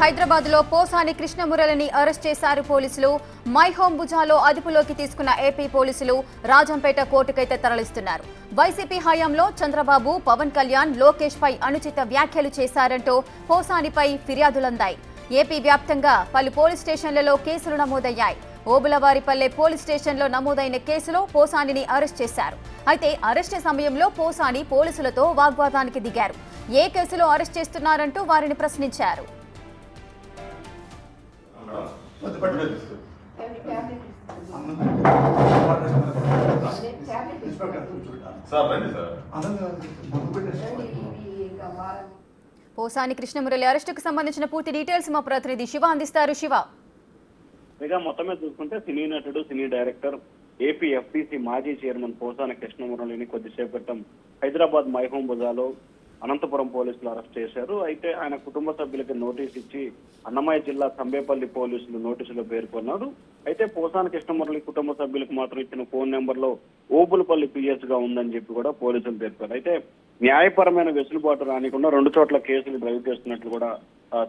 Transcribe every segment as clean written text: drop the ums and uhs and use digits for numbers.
హైదరాబాద్ లో పోసాని కృష్ణమురళిని అరెస్ట్ చేశారు పోలీసులు. మై హోం భుజాలో అదుపులోకి తీసుకున్న ఏపీ పోలీసులు రాజంపేట కోర్టుకైతే తరలిస్తున్నారు. వైసీపీ హయాంలో చంద్రబాబు, పవన్ కళ్యాణ్, లోకేష్ పై అనుచిత వ్యాఖ్యలు చేశారంటూ పోసానిపై ఫిర్యాదులందాయి. ఏపీ వ్యాప్తంగా పలు పోలీస్ స్టేషన్లలో కేసులు నమోదయ్యాయి. ఓబులవారిపల్లె పోలీస్ స్టేషన్లో నమోదైన కేసులో పోసానిని అరెస్ట్ చేశారు. అయితే అరెస్టు సమయంలో పోసాని పోలీసులతో వాగ్వాదానికి దిగారు. ఏ కేసులో అరెస్ట్ చేస్తున్నారంటూ వారిని ప్రశ్నించారు. పోసాని కృష్ణమురళి అరెస్టుకు సంబంధించిన పూర్తి డీటెయిల్స్ మా ప్రతినిధి శివ అందిస్తారు. శివ, మొత్తం మీద చూసుకుంటే సినీ నటుడు, సినీ డైరెక్టర్, ఏపీ ఎఫ్టీసీ మాజీ చైర్మన్ పోసాని కృష్ణమురళిని కొద్దిసేపు క్రితం హైదరాబాద్ మైహోం బజార్లో అనంతపురం పోలీసులు అరెస్ట్ చేశారు. అయితే ఆయన కుటుంబ సభ్యులకి నోటీస్ ఇచ్చి అన్నమయ్య జిల్లా సంబేపల్లి పోలీసులు నోటీసులో పేర్కొన్నారు. అయితే పోసాని కృష్ణమురళి కుటుంబ సభ్యులకు మాత్రం ఇచ్చిన ఫోన్ నెంబర్ లో ఓబులపల్లి పిఎస్ గా ఉందని చెప్పి కూడా పోలీసులు పేర్కొన్నారు. అయితే న్యాయపరమైన వెసులుబాటు రానికుండా 2 చోట్ల కేసులు డ్రైవ్ చేస్తున్నట్లు కూడా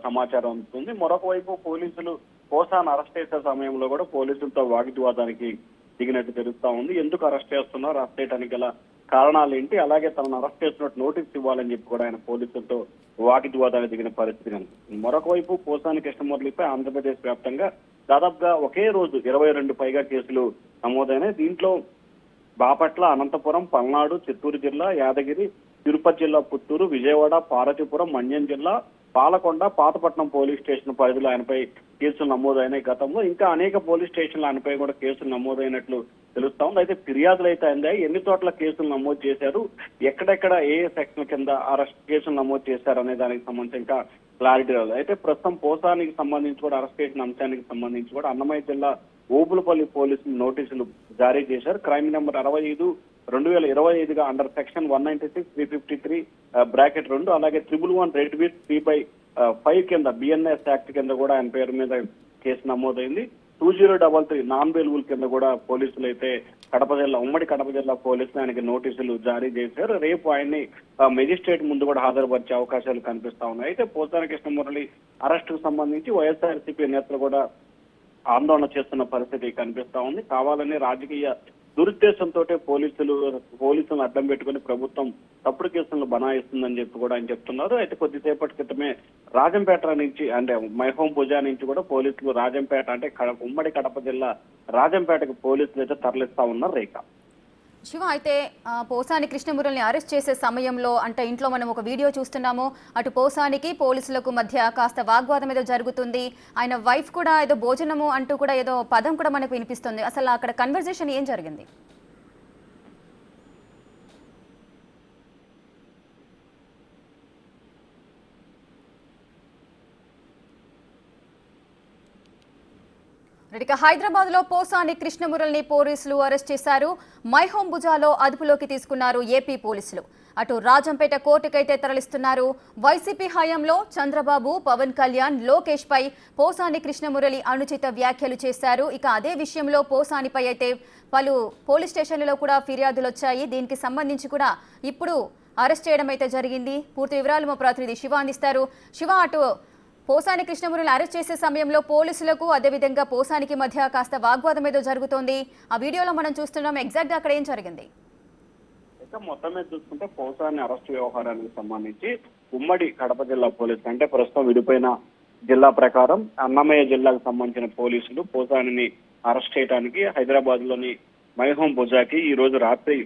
సమాచారం అందుతుంది. మరొక వైపు పోలీసులు పోసాని అరెస్ట్ చేసే సమయంలో కూడా పోలీసులతో వాగ్వివాదానికి దిగినట్టు తెలుస్తా ఉంది. ఎందుకు అరెస్ట్ చేస్తున్నారు, అరెస్ట్ చేయడానికి గల కారణాలు ఏంటి, అలాగే తనను అరెస్ట్ చేస్తున్నట్టు నోటీస్ ఇవ్వాలని చెప్పి కూడా ఆయన పోలీసులతో వాగ్వివాదానికి దిగిన పరిస్థితి కనిపిస్తుంది. మరొక వైపు పోసాని కృష్ణమురళిపై ఆంధ్రప్రదేశ్ వ్యాప్తంగా దాదాపుగా ఒకే రోజు 22 పైగా కేసులు నమోదైనాయి. దీంట్లో బాపట్ల, అనంతపురం, పల్నాడు, చిత్తూరు జిల్లా, యాదగిరి, తిరుపతి జిల్లా, పుత్తూరు, విజయవాడ, పార్వతీపురం, మన్యం జిల్లా, పాలకొండ, పాతపట్నం పోలీస్ స్టేషన్ పరిధిలో ఆయనపై కేసులు నమోదైనాయి. గతంలో ఇంకా అనేక పోలీస్ స్టేషన్లు ఆయనపై కూడా కేసులు నమోదైనట్లు తెలుస్తా ఉంది. అయితే ఫిర్యాదులు అయితే అందాయి. ఎన్ని చోట్ల కేసులు నమోదు చేశారు, ఎక్కడెక్కడ ఏ సెక్షన్ కింద అరెస్ట్ కేసులు నమోదు చేశారు అనే దానికి సంబంధించి ఇంకా క్లారిటీ రాలేదు. అయితే ప్రస్తుతం పోసానికి సంబంధించి కూడా అరెస్ట్ చేసిన అంశానికి సంబంధించి కూడా అన్నమయ్య జిల్లా ఓబులపల్లి పోలీసులు నోటీసులు జారీ చేశారు. క్రైమ్ నెంబర్ 65/2025గా అండర్ సెక్షన్ 196, 353 బ్రాకెట్ 2 అలాగే 111 రెడ్ విత్ 3/5 కింద బిఎన్ఎస్ యాక్ట్ కింద కూడా ఆయన పేరు మీద కేసు నమోదైంది. 2033 నాన్ బెయిలబుల్ కింద కూడా పోలీసులు అయితే ఉమ్మడి కడప జిల్లా పోలీసులు ఆయనకి నోటీసులు జారీ చేశారు. రేపు ఆయన్ని మెజిస్ట్రేట్ ముందు కూడా హాజరుపరిచే అవకాశాలు కనిపిస్తా ఉన్నాయి. అయితే పోసాని కృష్ణమురళి అరెస్టుకు సంబంధించి వైఎస్ఆర్సీపీ నేతలు కూడా ఆందోళన చేస్తున్న పరిస్థితి కనిపిస్తా ఉంది. కావాలని రాజకీయ దురుద్దేశంతో పోలీసులను అడ్డం పెట్టుకుని ప్రభుత్వం తప్పుడు కేసులను బనాయిస్తుందని చెప్పి కూడా ఆయన చెప్తున్నారు. అయితే కొద్దిసేపటి క్రితమే రాజంపేట నుంచి అంటే మైహోం భుజా నుంచి కూడా పోలీసులు రాజంపేట అంటే ఉమ్మడి కడప జిల్లా రాజంపేటకు పోలీసులు అయితే తరలిస్తా ఉన్నారు. రేఖ, శివ, అయితే పోసాని కృష్ణమురళిని అరెస్ట్ చేసే సమయంలో అంటే ఇంట్లో మనం ఒక వీడియో చూస్తున్నాము. అటు పోసానికి పోలీసులకు మధ్య కాస్త వాగ్వాదం ఏదో జరుగుతుంది. ఆయన వైఫ్ కూడా ఏదో భోజనము అంటూ కూడా ఏదో పదం కూడా మనకు వినిపిస్తుంది. అసలు అక్కడ కన్వర్జేషన్ ఏం జరిగింది? హైదరాబాద్ లో పోసాని కృష్ణమురళిని పోలీసులు అరెస్ట్ చేశారు. మైహోం భుజాలో అదుపులోకి తీసుకున్నారు ఏపీ పోలీసులు. అటు రాజంపేట కోర్టుకైతే తరలిస్తున్నారు. వైసీపీ హయాంలో చంద్రబాబు, పవన్ కళ్యాణ్, లోకేష్ పై పోసాని కృష్ణమురళి అనుచిత వ్యాఖ్యలు చేశారు. ఇక అదే విషయంలో పోసానిపై అయితే పలు పోలీస్ స్టేషన్లలో కూడా ఫిర్యాదులు వచ్చాయి. దీనికి సంబంధించి కూడా ఇప్పుడు అరెస్ట్ చేయడం అయితే జరిగింది. పూర్తి వివరాలు మా ప్రతినిధి శివ అందిస్తారు. శివ, అటు పోసాని కృష్ణమురళిని అరెస్ట్ చేసే సమయంలో పోలీసులకు అదేవిధంగా పోసానికి మధ్య కాస్త వాగ్వాదం ఏదో జరుగుతోంది. ఆ వీడియోలో మనం చూస్తున్నాం. ఎగ్జాక్ట్ గా అక్కడ ఏం జరిగింది? మొత్తం మీద చూసుకుంటే పోసాని అరెస్ట్ వ్యవహారానికి సంబంధించి ఉమ్మడి కడప జిల్లా పోలీసులు అంటే ప్రస్తుతం విడిపోయిన జిల్లా ప్రకారం అన్నమయ్య జిల్లాకు సంబంధించిన పోలీసులు పోసానిని అరెస్ట్ చేయడానికి హైదరాబాద్ లోని మైహోం భుజాకి ఈ రోజు రాత్రి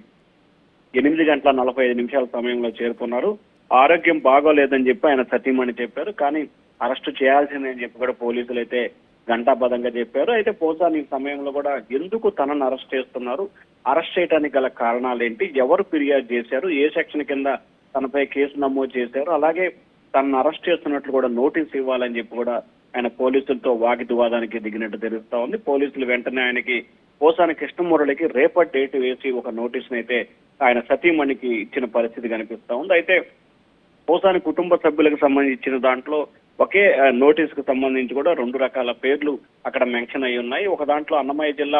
8:45 సమయంలో చేరుకున్నారు. ఆరోగ్యం బాగోలేదని చెప్పి ఆయన సతీమణి చెప్పారు. కానీ అరెస్టు చేయాల్సిందని చెప్పి కూడా పోలీసులు అయితే ఘంటాబద్ధంగా చెప్పారు. అయితే పోసాని సమయంలో కూడా ఎందుకు తనను అరెస్ట్ చేస్తున్నారు, అరెస్ట్ చేయడానికి గల కారణాలు ఏంటి, ఎవరు ఫిర్యాదు చేశారు, ఏ సెక్షన్ కింద తనపై కేసు నమోదు చేశారు, అలాగే తనను అరెస్ట్ చేస్తున్నట్లు కూడా నోటీస్ ఇవ్వాలని చెప్పి కూడా ఆయన పోలీసులతో వాగ్వివాదానికి దిగినట్టు తెలుస్తా ఉంది. పోలీసులు వెంటనే ఆయనకి పోసాని కృష్ణమురళికి రేపటి డేట్ వేసి ఒక నోటీసును అయితే ఆయన సతీమణికి ఇచ్చిన పరిస్థితి కనిపిస్తా ఉంది. అయితే పోసాని కుటుంబ సభ్యులకు సంబంధించిన దాంట్లో ఒకే నోటీస్ కు సంబంధించి కూడా 2 రకాల పేర్లు అక్కడ మెన్షన్ అయి ఉన్నాయి. ఒక దాంట్లో అన్నమయ్య జిల్లా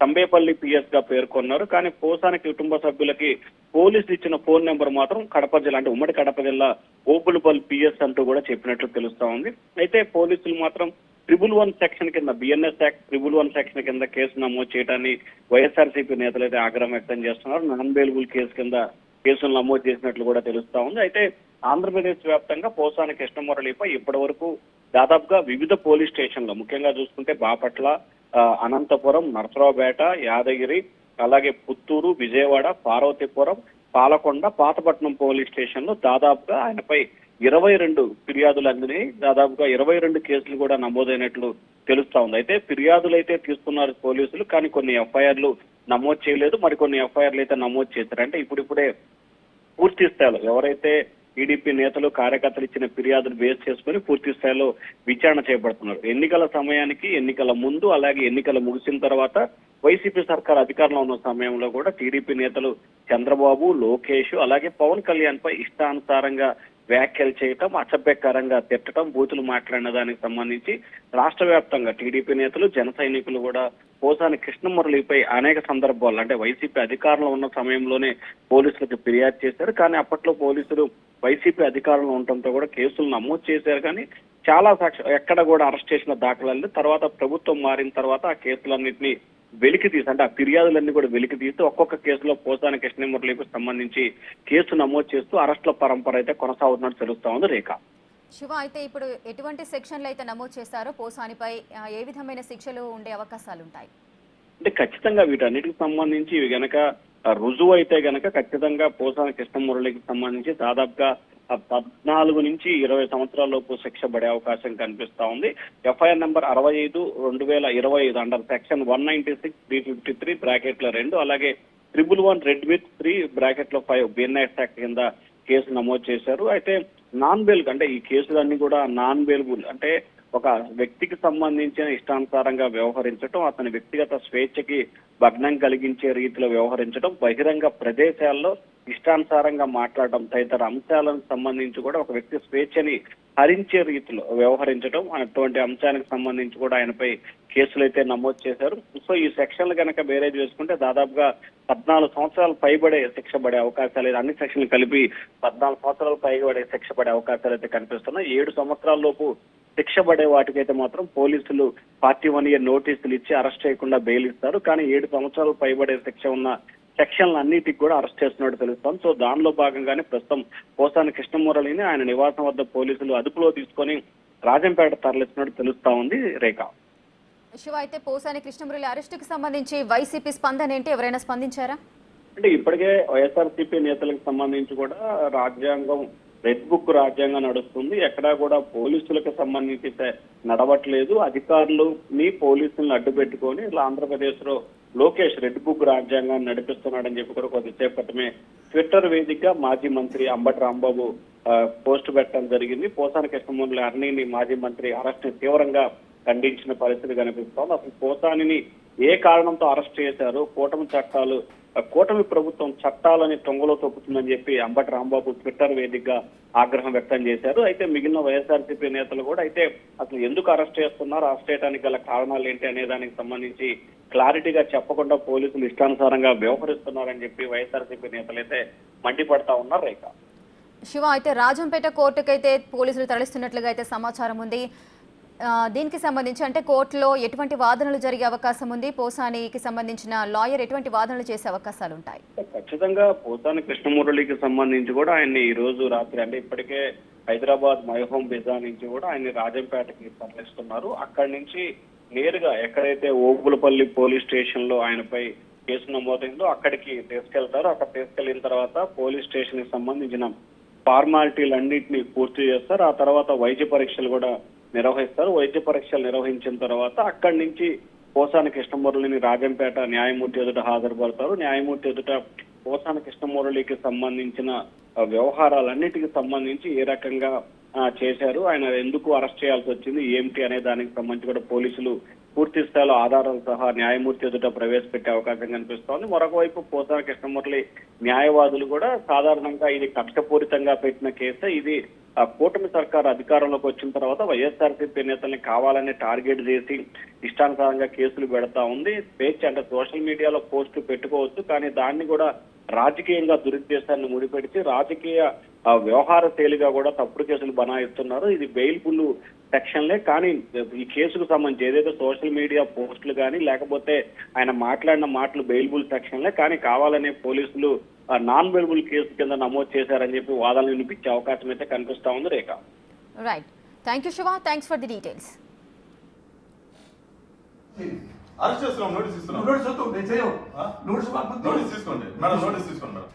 సంబేపల్లి పిఎస్ గా పేర్కొన్నారు. కానీ పోసాని కుటుంబ సభ్యులకి పోలీసులు ఇచ్చిన ఫోన్ నెంబర్ మాత్రం కడప జిల్లా అంటే ఉమ్మడి కడప జిల్లా ఓపులపల్లి పిఎస్ అంటూ కూడా చెప్పినట్లు తెలుస్తా ఉంది. అయితే పోలీసులు మాత్రం 111 సెక్షన్ కింద బిఎన్ఎస్ యాక్ట్ 111 సెక్షన్ కింద కేసు నమోదు చేయడాన్ని వైఎస్ఆర్సీపీ నేతలు అయితే ఆగ్రహం వ్యక్తం చేస్తున్నారు. నాన్ బెయిలబుల్ కేసు కింద కేసులు నమోదు చేసినట్లు కూడా తెలుస్తా ఉంది. అయితే ఆంధ్రప్రదేశ్ వ్యాప్తంగా పోసాని కృష్ణమురళిపై ఇప్పటి వరకు దాదాపుగా వివిధ పోలీస్ స్టేషన్లు ముఖ్యంగా చూసుకుంటే బాపట్ల, అనంతపురం, నరసరావుపేట, యాదగిరి, అలాగే పుత్తూరు, విజయవాడ, పార్వతీపురం, పాలకొండ, పాతపట్నం పోలీస్ స్టేషన్లో దాదాపుగా ఆయనపై 22 ఫిర్యాదులు అందినాయి. దాదాపుగా 22 కేసులు కూడా నమోదైనట్లు తెలుస్తా ఉంది. అయితే ఫిర్యాదులు అయితే తీసుకున్నారు పోలీసులు, కానీ కొన్ని ఎఫ్ఐఆర్లు నమోదు చేయలేదు, మరికొన్ని ఎఫ్ఐఆర్లు అయితే నమోదు చేశారు. అంటే ఇప్పుడిప్పుడే పూర్తి స్థాయిలో ఎవరైతే టీడీపీ నేతలు కార్యకర్తలు ఇచ్చిన ఫిర్యాదులు బేస్ చేసుకుని పూర్తి స్థాయిలో విచారణ చేపడుతున్నారు. ఎన్నికల సమయానికి, ఎన్నికల ముందు, అలాగే ఎన్నికలు ముగిసిన తర్వాత వైసీపీ సర్కార్ అధికారంలో ఉన్న సమయంలో కూడా టీడీపీ నేతలు చంద్రబాబు, లోకేష్, అలాగే పవన్ కళ్యాణ్ పై ఇష్టానుసారంగా వ్యాఖ్యలు చేయటం, అసభ్యకరంగా తిట్టడం, బూతులు మాట్లాడిన దానికి సంబంధించి రాష్ట్ర వ్యాప్తంగా టీడీపీ నేతలు, జన సైనికులు కూడా పోసాని కృష్ణమురళిపై అనేక సందర్భాల్లో అంటే వైసీపీ అధికారంలో ఉన్న సమయంలోనే పోలీసులకు ఫిర్యాదు చేశారు. కానీ అప్పట్లో పోలీసులు వైసీపీ అధికారంలో ఉండటంతో కూడా కేసులు నమోదు చేశారు. కానీ చాలా ఎక్కడ కూడా అరెస్ట్ చేసిన దాఖలాలు తర్వాత ప్రభుత్వం మారిన తర్వాత ఆ కేసులన్నింటినీ వెలికి తీసి అంటే ఆ ఫిర్యాదులన్నీ కూడా వెలికి తీసి ఒక్కొక్క కేసులో పోసాని కృష్ణమురళికి సంబంధించి కేసు నమోదు చేస్తూ అరెస్టుల పరంపర అయితే కొనసాగుతున్నట్టు తెలుస్తా ఉంది. రేఖ శివ, అయితే ఇప్పుడు ఎటువంటి సెక్షన్లు అయితే నమోదు చేశారో పోసానిపై ఏ విధమైన శిక్షలు ఉండే అవకాశాలు ఉంటాయి? అంటే ఖచ్చితంగా వీటన్నిటికి సంబంధించి ఇవి గనక రుజువు అయితే గనక ఖచ్చితంగా పోసాని కృష్ణమురళికి సంబంధించి దాదాపుగా 14 నుంచి 20 సంవత్సరాల లోపు శిక్ష పడే అవకాశం కనిపిస్తా ఉంది. ఎఫ్ఐఆర్ నెంబర్ 65/2025 అండర్ సెక్షన్ 196, 353 బ్రాకెట్ల 2, అలాగే 111 రెడ్ విత్ 3 బ్రాకెట్లో 5 బిఎన్ఎస్ యాక్ట్ కింద కేసు నమోదు చేశారు. అయితే నాన్ బెయిల్ అంటే ఈ కేసులన్నీ కూడా నాన్ బెయిలబుల్ అంటే ఒక వ్యక్తికి సంబంధించిన ఇష్టానుసారంగా వ్యవహరించడం, అతని వ్యక్తిగత స్వేచ్ఛకి భగ్నం కలిగించే రీతిలో వ్యవహరించడం, బహిరంగ ప్రదేశాల్లో ఇష్టానుసారంగా మాట్లాడడం తదితర అంశాలకు సంబంధించి కూడా ఒక వ్యక్తి స్వేచ్ఛని హరించే రీతిలో వ్యవహరించడం అటువంటి అంశానికి సంబంధించి కూడా ఆయనపై కేసులు అయితే నమోదు చేశారు. సో ఈ సెక్షన్లు కనుక బేరేజ్ చేసుకుంటే దాదాపుగా 14 సంవత్సరాలు పైబడే శిక్ష పడే అవకాశాలు, అన్ని సెక్షన్లు కలిపి 14 సంవత్సరాలు పైబడే శిక్ష పడే అవకాశాలు అయితే కనిపిస్తున్నాయి. 7 సంవత్సరాల లోపు శిక్ష పడే వాటికైతే మాత్రం పోలీసులు 41 ఇయర్ నోటీసులు ఇచ్చి అరెస్ట్ చేయకుండా బెయిల్ ఇస్తారు. కానీ 7 సంవత్సరాలు పైబడే శిక్ష ఉన్న సెక్షన్లు అన్నిటికి కూడా అరెస్ట్ చేస్తున్నట్టు తెలుస్తాం. సో దానిలో భాగంగానే ప్రస్తుతం పోసాని కృష్ణమురళిని ఆయన నివాసం వద్ద పోలీసులు అదుపులో తీసుకొని రాజంపేట తరలిస్తున్నట్టు తెలుస్తా ఉంది. రేఖ శివ, అయితే పోసాని కృష్ణమురళి అరెస్టుకి సంబంధించి వైసీపీ స్పందన ఏంటి? ఎవరైనా స్పందించారా? అంటే ఇప్పటికే వైఎస్ఆర్సీపీ నేతలకు సంబంధించి కూడా రాజ్యాంగం రెడ్ బుక్ రాజ్యాంగం నడుస్తుంది. ఎక్కడా కూడా పోలీసులకు సంబంధించి నడవట్లేదు. అధికారులని పోలీసులను అడ్డు పెట్టుకొని ఇలా ఆంధ్రప్రదేశ్ లో లోకేష్ రెడ్ బుక్ రాజ్యాంగాన్ని నడిపిస్తున్నాడని చెప్పి కూడా కొద్దిసేపటమే ట్విట్టర్ వేదిక మాజీ మంత్రి అంబటి రాంబాబు పోస్ట్ పెట్టడం జరిగింది. పోసాని కృష్ణమురళి అర్నీని మాజీ మంత్రి అరెస్ట్ తీవ్రంగా ఖండించిన పరిస్థితి కనిపిస్తోంది. అసలు పోసానిని ఏ కారణంతో అరెస్ట్ చేశారు, కూటమి ప్రభుత్వం చట్టాలని తొంగలో తొక్కుతుందని చెప్పి అంబటి రాంబాబు ట్విట్టర్ వేదికగా ఆగ్రహం వ్యక్తం చేశారు. అయితే మిగిలిన వైఎస్ఆర్సీపీ నేతలు కూడా అయితే అసలు ఎందుకు అరెస్ట్ చేస్తున్నారు, అరెస్ట్ చేయడానికి గల కారణాలు ఏంటి అనే దానికి సంబంధించి క్లారిటీగా చెప్పకుండా పోలీసులు ఇష్టానుసారంగా వ్యవహరిస్తున్నారని చెప్పి వైఎస్ఆర్సీపీ నేతలు అయితే మండిపడతా ఉన్నారు. రేఖ శివ, అయితే రాజంపేట కోర్టుకైతే పోలీసులు తరలిస్తున్నట్లుగా అయితే సమాచారం ఉంది. దీనికి సంబంధించి అంటే కోర్టులో ఎటువంటి వాదనలు జరిగే అవకాశం ఉంది? పోసానికి సంబంధించిన లాయర్ ఎటువంటి వాదనలు చేసే అవకాశాలు ఉంటాయి? ఖచ్చితంగా పోసాని కృష్ణమురళికి సంబంధించి కూడా ఆయన్ని ఈ రోజు రాత్రి అంటే ఇప్పటికే హైదరాబాద్ మైహోం బిజా నుంచి కూడా ఆయన్ని రాజంపేటకి తరలిస్తున్నారు. అక్కడి నుంచి నేరుగా ఎక్కడైతే ఓపులపల్లి పోలీస్ స్టేషన్ లో ఆయనపై కేసు నమోదైందో అక్కడికి తీసుకెళ్తారు. అక్కడ తీసుకెళ్లిన తర్వాత పోలీస్ స్టేషన్ కి సంబంధించిన ఫార్మాలిటీలన్నింటినీ పూర్తి చేస్తారు. ఆ తర్వాత వైద్య పరీక్షలు కూడా నిర్వహిస్తారు. వైద్య పరీక్షలు నిర్వహించిన తర్వాత అక్కడి నుంచి పోసాని కృష్ణమురళిని రాజంపేట న్యాయమూర్తి ఎదుట హాజరుపడతారు. న్యాయమూర్తి ఎదుట పోసాని కృష్ణమురళికి సంబంధించిన వ్యవహారాలన్నిటికి సంబంధించి ఏ రకంగా చేశారు, ఆయన ఎందుకు అరెస్ట్ చేయాల్సి వచ్చింది, ఏమిటి అనే దానికి సంబంధించి కూడా పోలీసులు పూర్తి స్థాయిలో ఆధారాలు సహా న్యాయమూర్తి ఎదుట ప్రవేశపెట్టే అవకాశం కనిపిస్తోంది. మరొక వైపు పోసాని కృష్ణమురళి న్యాయవాదులు కూడా సాధారణంగా ఇది కక్షపూరితంగా పెట్టిన కేసే, ఇది కూటమి సర్కారు అధికారంలోకి వచ్చిన తర్వాత వైఎస్ఆర్సీపీ నేతల్ని కావాలని టార్గెట్ చేసి ఇష్టానుసారంగా కేసులు పెడతా ఉంది. స్వేచ్ఛ అంటే సోషల్ మీడియాలో పోస్టులు పెట్టుకోవచ్చు, కానీ దాన్ని కూడా రాజకీయంగా దురుద్దేశాన్ని ముడిపెడిచి రాజకీయ వ్యవహార శైలిగా కూడా తప్పుడు కేసులు బనాయిస్తున్నారు. ఇది బెయిల్బుల్ సెక్షన్లే, కానీ ఈ కేసుకు సంబంధించి ఏదైతే సోషల్ మీడియా పోస్టులు కానీ లేకపోతే ఆయన మాట్లాడిన మాటలు బెయిల్బుల్ సెక్షన్లే, కానీ కావాలనే పోలీసులు నాన్ బెయిల్బుల్ కేసు కింద నమోదు చేశారని చెప్పి వాదనలు వినిపించే అవకాశం అయితే కనిపిస్తా ఉంది Rekha. Right, thank you Shiva, thanks for the details. Arrest చేస్తున్నాం, నోటీస్ ఇస్తున్నాం. నోటీస్ వద్దు, నేను చేయను. నోటీస్ నోటీస్ తీసుకోండి మేడం, నోటీస్ తీసుకోండి మేడం.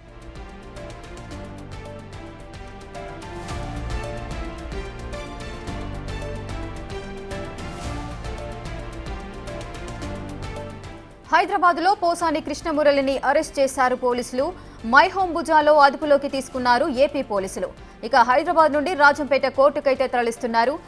హైదరాబాద్లో పోసాని కృష్ణమురళిని అరెస్ట్ చేశారు పోలీసులు. మైహోం బుజాలో అదుపులోకి తీసుకున్నారు ఏపీ పోలీసులు. ఇక హైదరాబాద్ నుండి రాజంపేట కోర్టుకైతే తరలిస్తున్నారు.